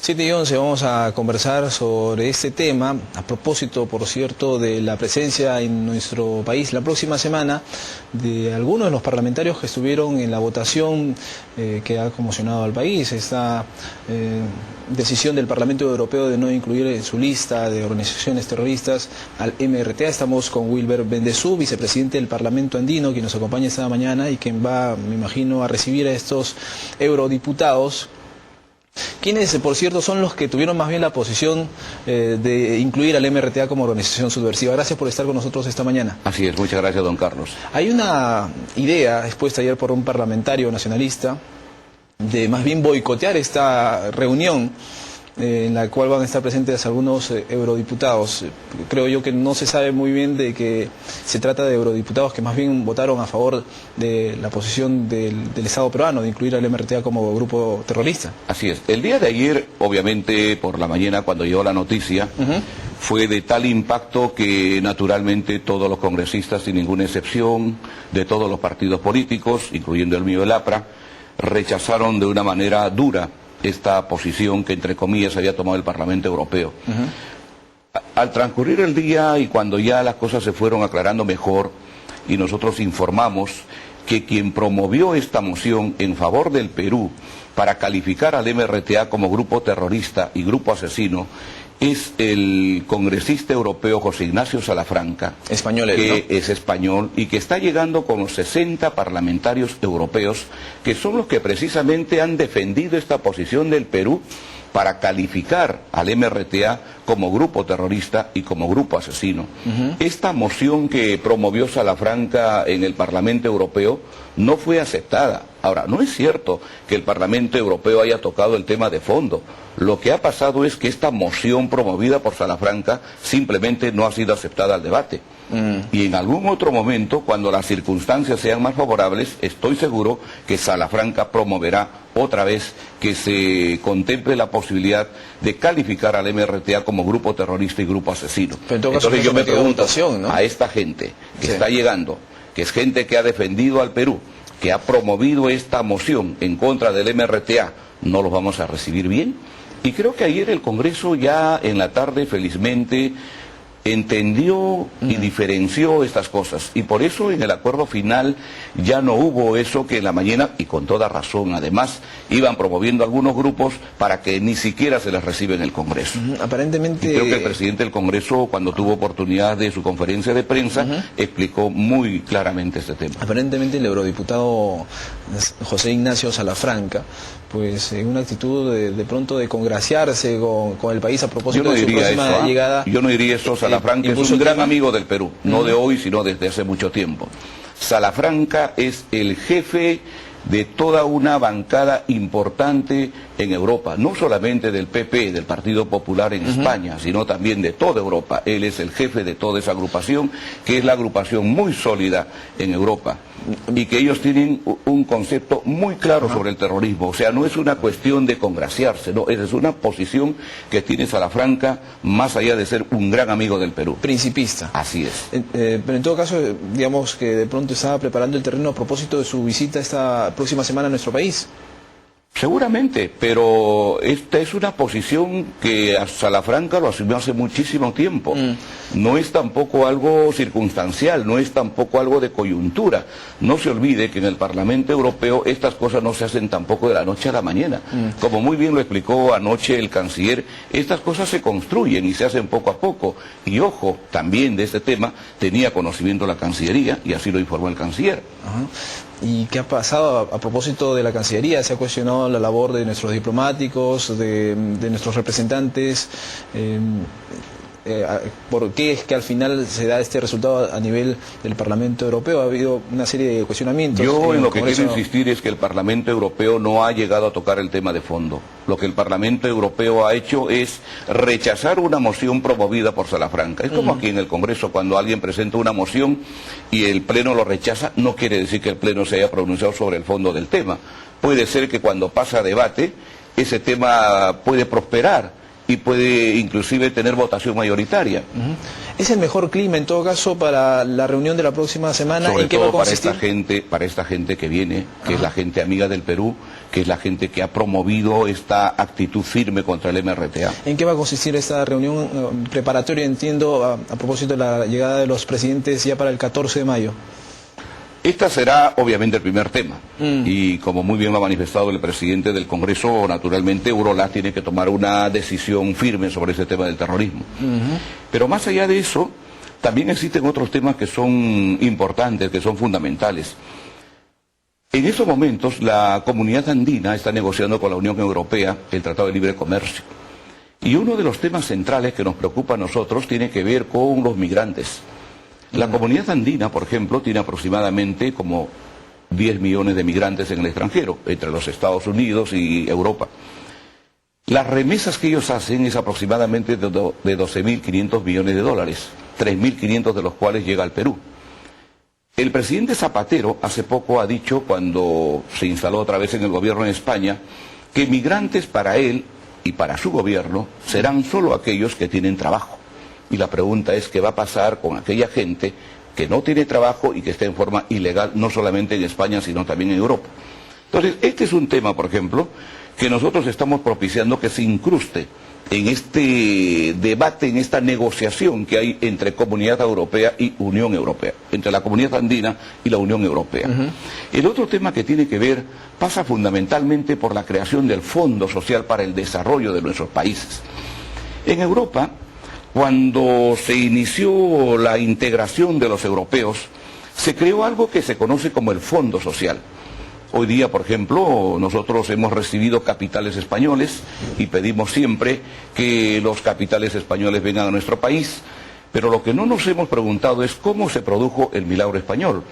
7:11 vamos a conversar sobre este tema, a propósito, por cierto, de la presencia en nuestro país la próxima semana de algunos de los parlamentarios que estuvieron en la votación que ha conmocionado al país, esta decisión del Parlamento Europeo de no incluir en su lista de organizaciones terroristas al MRTA. Estamos con Wilber Bendezú, vicepresidente del Parlamento Andino, quien nos acompaña esta mañana y quien va, me imagino, a recibir a estos eurodiputados, quienes, por cierto, son los que tuvieron más bien la posición de incluir al MRTA como organización subversiva. Gracias por estar con nosotros esta mañana. Así es, muchas gracias, don Carlos. Hay una idea expuesta ayer por un parlamentario nacionalista de más bien boicotear esta reunión en la cual van a estar presentes algunos eurodiputados. Creo yo que no se sabe muy bien de que se trata de eurodiputados que más bien votaron a favor de la posición del Estado peruano de incluir al MRTA como grupo terrorista. Así es. El día de ayer, obviamente, por la mañana, cuando llegó la noticia, fue de tal impacto que naturalmente todos los congresistas, sin ninguna excepción, de todos los partidos políticos, incluyendo el mío, el APRA, rechazaron de una manera dura esta posición que, entre comillas, había tomado el Parlamento Europeo. Al transcurrir el día y cuando ya las cosas se fueron aclarando mejor y nosotros informamos que quien promovió esta moción en favor del Perú para calificar al MRTA como grupo terrorista y grupo asesino es el congresista europeo José Ignacio Salafranca, español, que ¿no? es español y que está llegando con los 60 parlamentarios europeos, que son los que precisamente han defendido esta posición del Perú para calificar al MRTA como grupo terrorista y como grupo asesino. Esta moción que promovió Salafranca en el Parlamento Europeo no fue aceptada. Ahora, no es cierto que el Parlamento Europeo haya tocado el tema de fondo. Lo que ha pasado es que esta moción promovida por Salafranca simplemente no ha sido aceptada al debate. Y en algún otro momento, cuando las circunstancias sean más favorables, estoy seguro que Salafranca promoverá otra vez que se contemple la posibilidad de calificar al MRTA como grupo terrorista y grupo asesino. Entonces yo me pregunto, ¿no?, a esta gente que está llegando, que es gente que ha defendido al Perú, que ha promovido esta moción en contra del MRTA, ¿no los vamos a recibir bien? Y creo que ayer el Congreso ya en la tarde, felizmente, entendió y diferenció estas cosas, y por eso en el acuerdo final ya no hubo eso que en la mañana, y con toda razón además, iban promoviendo algunos grupos para que ni siquiera se les reciba en el Congreso. Aparentemente... Y creo que el presidente del Congreso, cuando tuvo oportunidad de su conferencia de prensa, explicó muy claramente este tema. Aparentemente el eurodiputado José Ignacio Salafranca, pues en una actitud de pronto de congraciarse con el país a propósito de su próxima llegada. Yo no diría eso. Salafranca es un gran amigo del Perú, no de hoy, sino desde hace mucho tiempo. Salafranca es el jefe de toda una bancada importante en Europa, no solamente del PP, del Partido Popular en España, sino también de toda Europa. Él es el jefe de toda esa agrupación, que es la agrupación muy sólida en Europa, y que ellos tienen un concepto muy claro sobre el terrorismo. O sea, no es una cuestión de congraciarse, no, es una posición que tiene Salafranca, más allá de ser un gran amigo del Perú. Principista. Así es. Pero en todo caso, digamos que de pronto estaba preparando el terreno a propósito de su visita esta próxima semana a nuestro país. Seguramente, pero esta es una posición que a Salafranca lo asumió hace muchísimo tiempo. No es tampoco algo circunstancial, no es tampoco algo de coyuntura. No se olvide que en el Parlamento Europeo estas cosas no se hacen tampoco de la noche a la mañana. Como muy bien lo explicó anoche el canciller, estas cosas se construyen y se hacen poco a poco. Y ojo, también de este tema tenía conocimiento la Cancillería, y así lo informó el canciller. ¿Y qué ha pasado a propósito de la Cancillería? ¿Se ha cuestionado la labor de nuestros diplomáticos, de nuestros representantes? ¿Por qué es que al final se da este resultado a nivel del Parlamento Europeo? Ha habido una serie de cuestionamientos. Yo en lo que quiero insistir es que el Parlamento Europeo no ha llegado a tocar el tema de fondo. Lo que el Parlamento Europeo ha hecho es rechazar una moción promovida por Salafranca. Es como aquí en el Congreso, cuando alguien presenta una moción y el Pleno lo rechaza, no quiere decir que el Pleno se haya pronunciado sobre el fondo del tema. Puede ser que cuando pasa a debate, ese tema puede prosperar y puede inclusive tener votación mayoritaria. ¿Es el mejor clima en todo caso para la reunión de la próxima semana? Sobre ¿En qué va a todo consistir? para esta gente que viene, que es la gente amiga del Perú, que es la gente que ha promovido esta actitud firme contra el MRTA. ¿En qué va a consistir esta reunión preparatoria, entiendo, a propósito de la llegada de los presidentes ya para el 14 de mayo? Esta será obviamente el primer tema y como muy bien lo ha manifestado el presidente del Congreso, naturalmente Eurolat tiene que tomar una decisión firme sobre ese tema del terrorismo. Pero más allá de eso, también existen otros temas que son importantes, que son fundamentales. En estos momentos la comunidad andina está negociando con la Unión Europea el Tratado de Libre Comercio. Y uno de los temas centrales que nos preocupa a nosotros tiene que ver con los migrantes. La comunidad andina, por ejemplo, tiene aproximadamente como 10 millones de migrantes en el extranjero, entre los Estados Unidos y Europa. Las remesas que ellos hacen es aproximadamente de 12.500 millones de dólares, 3.500 de los cuales llega al Perú. El presidente Zapatero hace poco ha dicho, cuando se instaló otra vez en el gobierno en España, que migrantes para él y para su gobierno serán solo aquellos que tienen trabajo. Y la pregunta es qué va a pasar con aquella gente que no tiene trabajo y que está en forma ilegal, no solamente en España, sino también en Europa. Entonces, este es un tema, por ejemplo, que nosotros estamos propiciando que se incruste en este debate, en esta negociación que hay entre Comunidad Europea y Unión Europea, entre la Comunidad Andina y la Unión Europea. El otro tema que tiene que ver pasa fundamentalmente por la creación del Fondo Social para el Desarrollo de nuestros países. En Europa, cuando se inició la integración de los europeos, se creó algo que se conoce como el Fondo Social. Hoy día, por ejemplo, nosotros hemos recibido capitales españoles y pedimos siempre que los capitales españoles vengan a nuestro país, pero lo que no nos hemos preguntado es cómo se produjo el milagro español.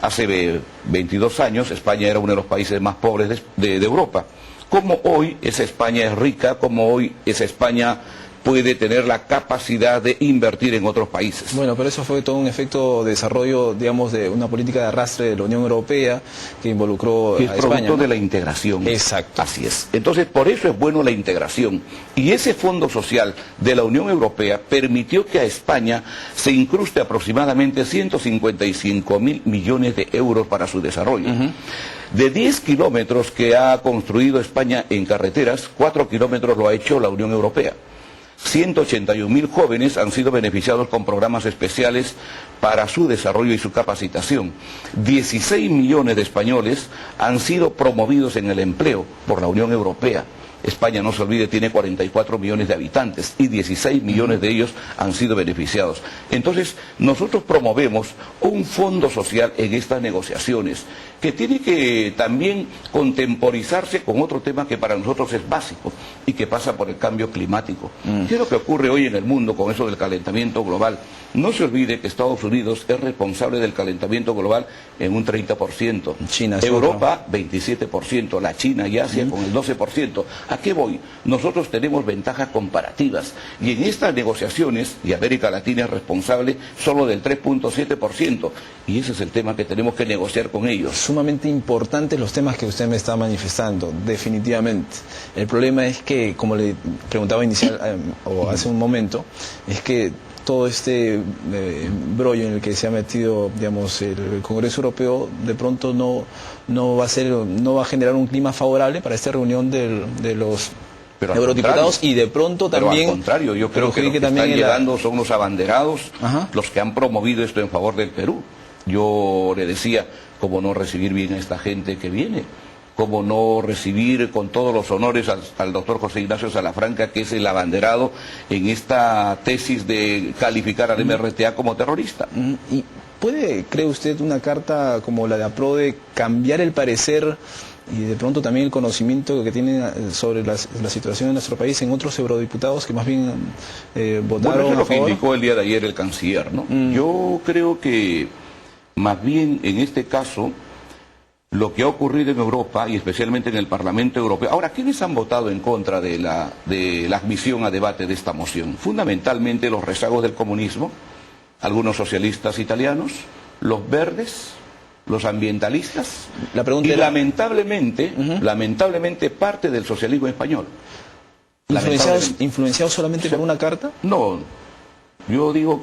Hace 22 años España era uno de los países más pobres de Europa. ¿Cómo hoy esa España es rica? ¿Cómo hoy esa España puede tener la capacidad de invertir en otros países? Bueno, pero eso fue todo un efecto de desarrollo, digamos, de una política de arrastre de la Unión Europea que involucró a España. Es producto de la integración. Exacto. Así es. Entonces, por eso es bueno la integración. Y ese Fondo Social de la Unión Europea permitió que a España se incruste aproximadamente 155.000 millones de euros para su desarrollo. De 10 kilómetros que ha construido España en carreteras, 4 kilómetros lo ha hecho la Unión Europea. 181.000 jóvenes han sido beneficiados con programas especiales para su desarrollo y su capacitación. 16 millones de españoles han sido promovidos en el empleo por la Unión Europea. España, no se olvide, tiene 44 millones de habitantes y 16 millones de ellos han sido beneficiados. Entonces, nosotros promovemos un fondo social en estas negociaciones que tiene que también contemporizarse con otro tema que para nosotros es básico y que pasa por el cambio climático. ¿Qué es lo que ocurre hoy en el mundo con eso del calentamiento global? No se olvide que Estados Unidos es responsable del calentamiento global en un 30%. China, Europa, 27%. La China y Asia con el 12%. ¿A qué voy? Nosotros tenemos ventajas comparativas y en estas negociaciones, y América Latina es responsable solo del 3.7%, y ese es el tema que tenemos que negociar con ellos. Sumamente importantes los temas que usted me está manifestando, definitivamente. El problema es que, como le preguntaba o hace un momento, es que todo este brollo en el que se ha metido, digamos, el Congreso Europeo, de pronto no va a generar un clima favorable para esta reunión de los eurodiputados, y de pronto también... Pero al contrario, yo creo que los que están llegando son los abanderados, los que han promovido esto en favor del Perú. Yo le decía, ¿cómo no recibir bien a esta gente que viene? ¿Cómo no recibir con todos los honores al doctor José Ignacio Salafranca, que es el abanderado en esta tesis de calificar al MRTA como terrorista? ¿Y puede, cree usted, una carta como la de APRODE cambiar el parecer y de pronto también el conocimiento que tienen sobre la situación de nuestro país en otros eurodiputados que más bien votaron eso es a lo favor? Que indicó el día de ayer el canciller, ¿no? Yo creo que más bien en este caso lo que ha ocurrido en Europa y especialmente en el Parlamento Europeo. Ahora, ¿quiénes han votado en contra de la admisión a debate de esta moción? Fundamentalmente los rezagos del comunismo, algunos socialistas italianos, los verdes, los ambientalistas, la pregunta y era... lamentablemente parte del socialismo español. ¿Influenciados, Lamentablemente. influenciados solamente por una carta? No, yo digo